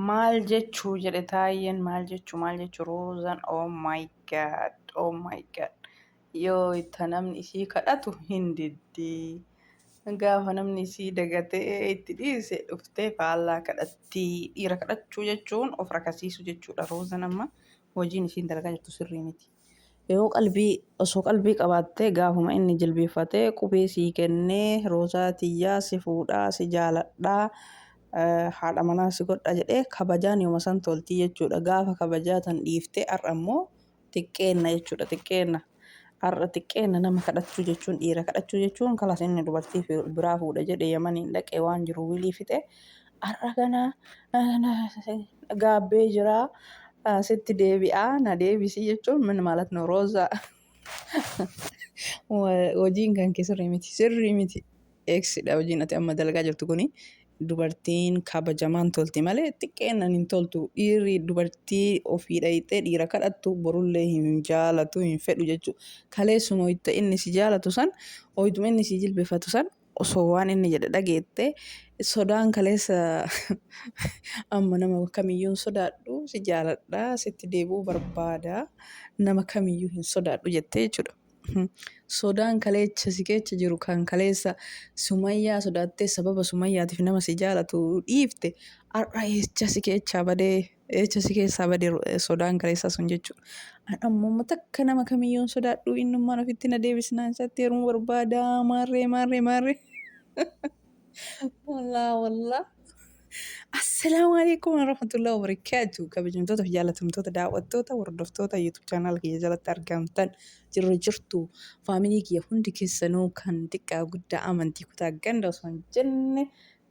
Maal jechuu jedhe Taayyeen maal jechuu Roozan oh my god yoo itti namni ishii kadhatu hin diddii. Gaafa namni isii dagatee itti dhiise dhuftee faallaa kadhatti. Dhiira kadhachuu jechuun of rakasiisu jechuudha. Roozan amma hojiin ishiin dalagaa jirtu sirrii miti. Yoo osoo qalbii qabaattee gaafuma inni jilbeeffatee qubee sii kennee roozaa tiyyaa si fuudhaa si jaaladhaa haadha manaa si godha jedhee kabajaan yooma san toltii jechuudha. Gaafa kabajaa tan dhiiftee har'a immoo xiqqeenna jechuudha. Har'a xiqqeenna nama kadhachuu jechuun dhiira kadhachuu jechuun kalas inni dubartii biraa fuudha jedhee yamaniin dhaqee waan jiru wilii fixe har'a kana gaabbee jiraa. Sitti deebi'aa na deebisii jechuun min ማለት ነው ሮዛ hojiin kan kee sirrii miti eegsidha hojiin ati amma dalagaa jirtu kuni dubartiin kabajamaan tolti malee xiqqeennan hin toltu dhiirri dubartii ofii dhayixee dhiira kadhattu borullee hin jaalatu hin fedhu jechuudha. Kaleessuma hoyta inni si jaalatu san hoytuma inni si jilbifatu san osoo waan inni jedhe dhageette sodaan kaleessa amma nama kamiyyuu hin sodaadhu si jaaladha sitti deebi'uu barbaada nama kamiyyuu hin sodaadhu jettee jechuudha. Sodaan kaleessa si keessa jiru kan kaleessa Sumayyaa sodaattee sababa Sumayyaatiif nama si jaalatu dhiifte har'a eessa si keessaa badee sodaan kaleessaa sun jechuudha. Ammoo takka nama kamiyyuu hin sodaadhu innummaan ofitti na deebisnaan isatti heerumuu barbaada maarree. Wallah. Assalaamu alaikum warahmatullahi wabarakatuh. Kabajamtoota fi jaallatamtoota daawwattoota hordoftoota YouTube channel kiyya jalatti argamtan jirtu faamilii kiyya hundi keessanuu kan xiqqaa guddaa amantii kutaa ganda osoo hin jenne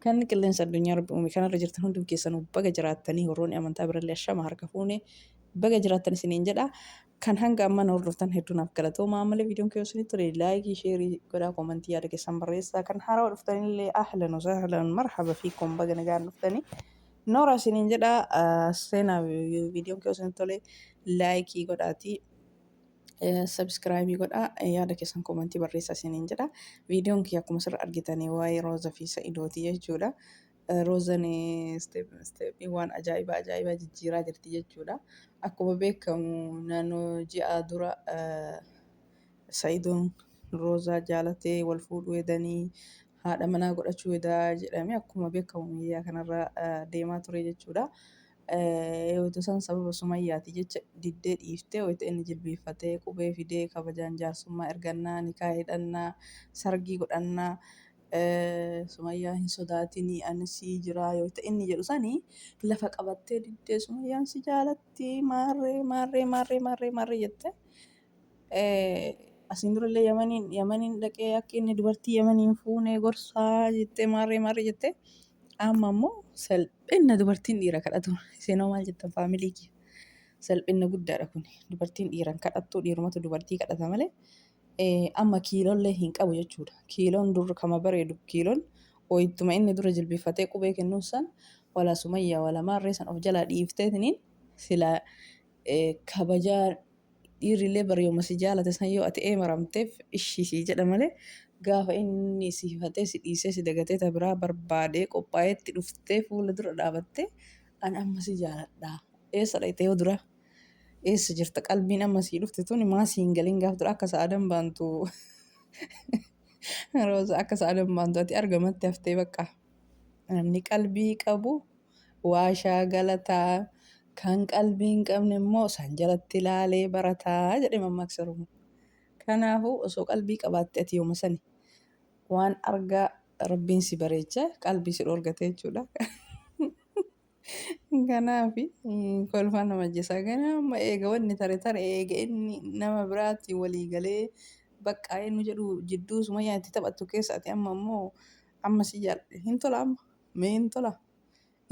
kan qilleensa addunyaa rabbi uume kanarra jirtan hundi keessanuu baga jiraattanii horoonni amantaa birallee ashama harka fuune baga jiraattan isiniin jedha. Kan hanga ammaan hordoftan hedduunaaf galatooma malee viidiyoon kiyya isinitti tole laayikii sheerii godhaa koomentii yaada keessan barreessaa kan haarawaa dhuftanillee ahlan wasahlan marhaba fiikum baga nagaan dhuftanii. Noora isiniin jedha seenaa viidiyoon kiyya isinitti tole laayikii godhaatii subscribe godhaa yaada keessan koomentii barreessaa isiniin jedha. Viidiyoon kiyya akkuma sirra argitanii waa'ee Roozaa fi Sa'idooti jechuudha. Roozan isteepii waan ajaa'ibaa jijjiiraa jirti jechuudha. Akkuma beekamu naannoo ji'a dura Sa'idoon Roozaa jaalatee wal fuudhuu edanii haadha manaa godhachuu edaa jedhamee akkuma beekamu miidiyaa kanarra deemaa ture jechuudha. Yoo san sababa Sumayyaati jecha diddee dhiiftee wayita inni jilbeeffatee qubee fidee kabajaan jaarsummaa ergannaa nikaa hidhannaa sargii godhannaa Sumayyaa hin sodaatinii ani sii jira yoo ta'e inni jedhu sanii lafa qabattee diddee Sumayyaan si jaalatti maarree jette. Asiin durallee yamaniin dhaqee akka inni dubartii yamaniin fuunee gorsaa jettee maarree jettee amma immoo salphina dubartiin dhiira kadhatu seenoo maal jettan faamilii kiyya salphina guddaadha kun dubartiin dhiiran kadhattu dhiirumatu dubartii kadhata malee. Amma kiiloollee hin qabu jechuudha. Kiiloon dur kama bareedu kiiloon hoytuma inni dura jilbeeffatee qubee kennuun san wala Sumayyaa wala maarree san of jalaa dhiifteetiniin sila kabajaa dhiirrillee bariyooma si jaalate san yoo ati maramteef ishii jedha malee gaafa inni siifatee si dhiisee si dagatee ta biraa barbaadee qophaa'eetti dhuftee fuula dura dhaabattee an amma si jaaladha. Eessa dhayite yoo dura? Eessa jirta qalbiin amma sii dhufte tuni maa siin galiin gaaf dura akka sa'aadan baantu Rooza akka sa'aadan baantu ati argamatti haftee bakka namni qalbii qabu waashaa galataa kan qalbii hin qabne immoo san jalatti ilaalee barataa jedhe mammaaksa Oromoo. Kanaafuu osoo qalbii qabaatte ati yooma sani waan argaa rabbiin si bareecha qalbii si dhorgate jechuudha. Kanaafi kolfaan nama ajjeesaa ganama eega wanni tare eega inni nama biraatti walii galee bakka inni jedhu jidduu Sumayyaa itti taphattu keessa ati amma immoo amma si jaaladhe hin tola amma mee hin tola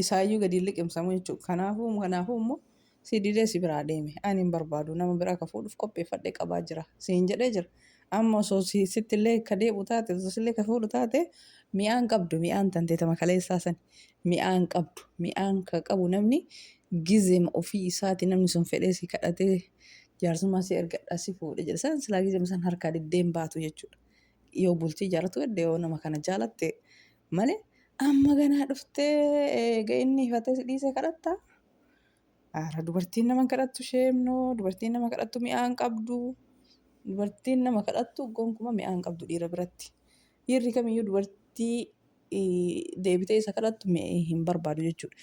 isaayyuu gadi liqimsamu jechuudha. Kanaafuu immoo si didee si biraa deeme ani hin barbaadu nama biraa ka fuudhuuf qopheeffadhee qabaa jira siin jedhee jira. Amma osoo sittillee ka deebi'u taate osoo sillee ka fuudhu taate mi'aan qabdu mi'aan tanteetama kaleessaa san mi'aan qabdu mi'aan ka qabu namni gizeema ofii isaati namni sun fedhee si kadhatee jaarsummaa si ergadhaa si fuudhe jedhe san silaa gizeema san harkaa diddeen baatu jechuudha. Yoo bultii jaalatu gadda yoo nama kana jaalatte malee Amma ganaa dhuftee eega inni ifatee si dhiisee kadhattaa? Ara dubartiin nama hin kadhattu sheemnoo, dubartiin nama kadhattu mi'aa hin qabdu. Dubartiin nama kadhattu gonkumaa mi'aa hin qabdu dhiira biratti. Dhiirri kamiyyuu dubartii deebitee isa kadhattu hin barbaadu jechuudha.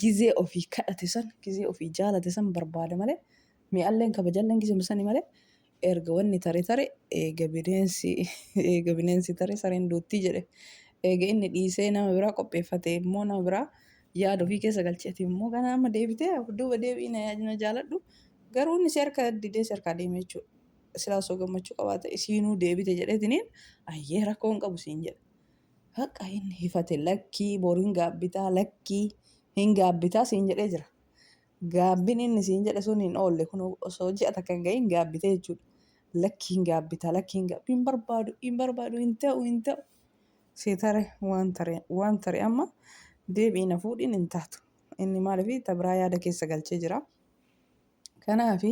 Gizee ofii kadhate san, gizee ofii jaalate san barbaada malee, mi'aallee kabajallee gizee sani malee, erga wanni tare eega bineensi tare sareen duuttii jedhe. Eega inni dhiisee nama biraa qopheeffate immoo nama biraa yaada ofii keessa galcheeti immoo kana amma deebitee duuba deebii na jaaladhu. Garuu inni si harka didee si harkaa deeme jechuudha. Silaa osoo gammachuu qabaate isiinuu deebite jedheetiniin ayyee rakkoo hin qabu siin jedha. Haqa inni hifate lakkii boru hin gaabbitaa lakkii hin gaabbitaa siin jedhee jira. Gaabbiin inni siin jedhe sun hin oolle kun osoo ji'a takka hin gahin gaabbite jechuudha. Lakkii hin gaabbitaa lakkii hin barbaadu hin ta'u. Si tare waan tare amma deebii na fuudhin hin taatu. Inni maaliif tabiraa yaada keessa galchee jira. Kanaafi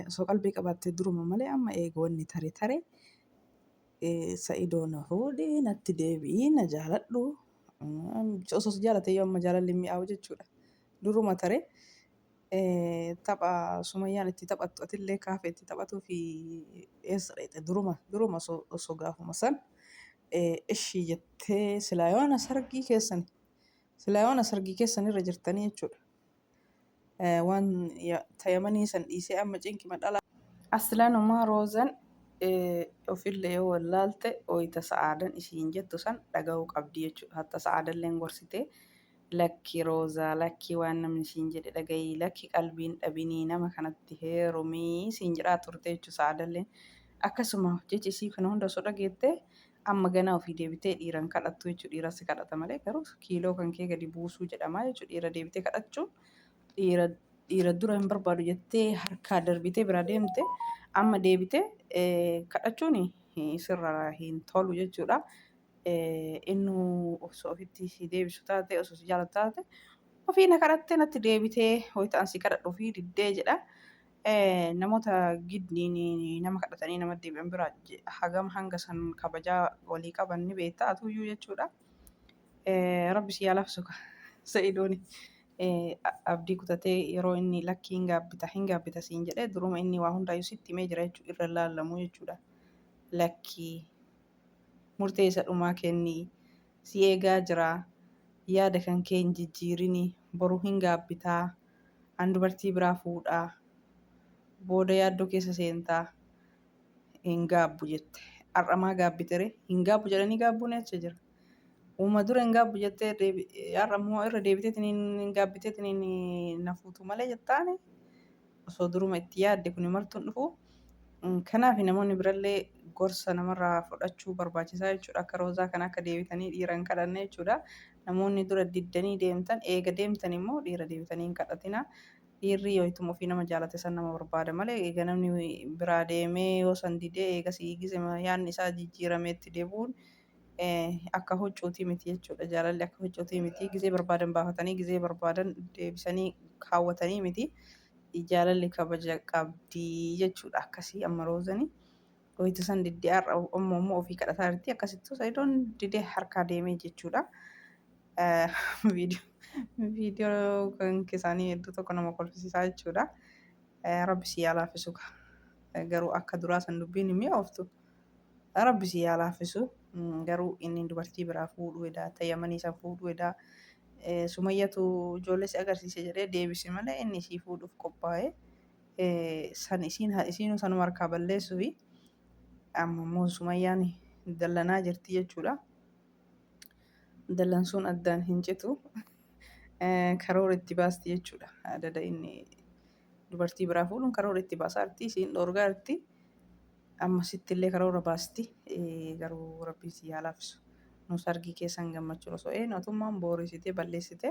osoo qalbii qabaattee duruma malee amma eega wanni tare Sa'idoo na fuudhii natti deebi'ii na jaaladhu. Osoo si jaalate yoo amma jaalalli mi'aawu jechuudha. Duruma tare tapha Sumayyaan itti taphattu atillee kaafee itti taphatuu fi eessa dheete duruma osoo gaafuma san ishii jettee silaa yoona sargii keessan irra jirtanii jechuudha. Waan tayamanii san dhiisee amma cinqima dhala. Aslaanumaa roozan ofillee yoo wallaalte oyita sa'aadan ishiin jettu san dhaga'uu qabdi jechuudha. Hatta sa'aadalleen gorsitee lakki roozaa lakki waan namni ishiin jedhe dhagayii lakki qalbiin dhabinii nama kanatti heerumii siin jedhaa turte jechuudha sa'aadalleen. Akkasuma jechi isii kana hunda osoo dhageettee amma ganaa ofii deebitee dhiiran kadhattu jechuudha. Dhiira si kadhata malee garuu kiiloo kan kee gadi buusuu jedhama jechuudha. Dhiira deebitee kadhachuun dhiira dura hin barbaadu jettee harkaa darbitee bira deemte amma deebitee kadhachuun sirra hin tolu jechuudha. Inni osoo ofitti si deebisu taate osoo si jaalatu taate ofii na kadhattee natti deebitee ho'itaan si kadhadhu ofii diddee jedha. Namoota giddiin nama kadhatanii nama deebi'an bira hagam hanga san kabajaa walii qaban ni beektaa tuyyuu jechuudha. Rabbi si yaalaaf suka Sa'idooni. Abdii kutatee yeroo inni lakkii hin gaabbita siin jedhee duruma inni waa hundaayyuu sitti himee jira jechuudha irra laallamuu jechuudha. Lakkii murtee isa dhumaa kennii si eegaa jira yaada kan kee hin jijjiirini boru hin gaabbitaa an dubartii biraa fuudhaa booda yaaddoo keessa seentaa hin gaabbu jette har'amaa gaabbitere hin gaabbu jedhanii gaabbuun acha jira. Uuma dura hin gaabbu jettee har'ammoo irra deebiteetiin gaabbiteetiin na fuutu malee jettaani osoo duruma itti yaadde kun martuun dhufu. Kanaaf namoonni birallee gorsa namarraa fudhachuu barbaachisaa jechuudha. Akka roozaa kana akka deebitanii dhiira hin kadhanne jechuudha. Namoonni dura diddanii deemtan eega deemtan immoo dhiira deebitanii hin kadhatina. Dhiirri yoo ittiin ofii nama jaalate san nama barbaada malee eega namni biraa deemee yoo san didee eega si gise yaadni isaa jijjiirameetti deebi'uun akka huccuutii miti jechuudha. Jaalalli akka huccuutii miti. Gizee barbaadan baafatanii gizee barbaadan deebisanii kaawwatanii miti. Jaalalli kabaja qabdii jechuudha. Akkasii amma roozanii wayita san diddee har'a ammoo ofii kadhataa jirti. Akkasittuu Sa'idoon didee harkaa deemee jechuudha. Viidiyoo kan keessaanii hedduu tokko nama kolfisiisaa jechuudha. Rabbi si yaa laaffisu garuu akka duraa san dubbiin hin mi'ooftu. Rabbi si yaa laaffisu garuu inni dubartii biraa fuudhuu edaa tayyamanii san fuudhuu edaa. Sumayyatu ijoollee si agarsiise jedhee deebise malee inni isii fuudhuuf qophaa'ee san isiinuu sanuma harkaa balleessuu fi amma immoo Sumayyaan dallanaa jirti jechuudha. Dallansuun addaan hin citu karoora itti baasti jechuudha. Adada inni dubartii biraa fuudhuun karoora itti baasaa jirti isiin dhoorgaa jirti. Ammasitti illee karoora baasti garuu rabbi si yaa laaffisu. Nus argii keessan gammachuu osoo mootummaan boorisitee balleessite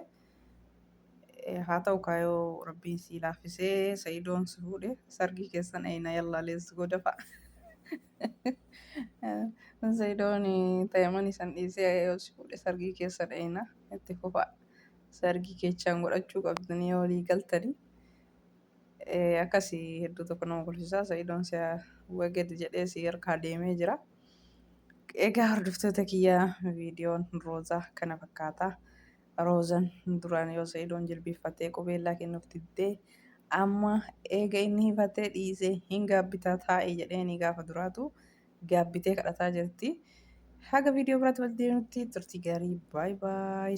haa ta'u kaayoo rabbiin si laaffisee Sa'idoon si fuudhe sargii keessan eena yallaalessu godha fa'a. Sa'idoon tayyamanii san dhiisee yoo si fuudhe sargii keessan eena itti fufaa sargii keechaan godhachuu qabdanii yoo walii galtanii. Akkasii hedduu tokko nama kolfisaa Sa'idoon si wagadi jedhee si harkaa deemee jira. Egaa hordoftoota kiyyaa viidiyoon roozaa kana fakkaata. Roozaan duraan yoo Sa'idoon jilbeeffattee qubeellaa kennuuf diddee amma eega inni hifatee dhiisee hin gaabbitaa taa'e jedheenii gaafa duraatu gaabbitee kadhataa jirti. Haga viidiyoo biraatti wal deebinutti turtii gaarii baay'ee baay'ee.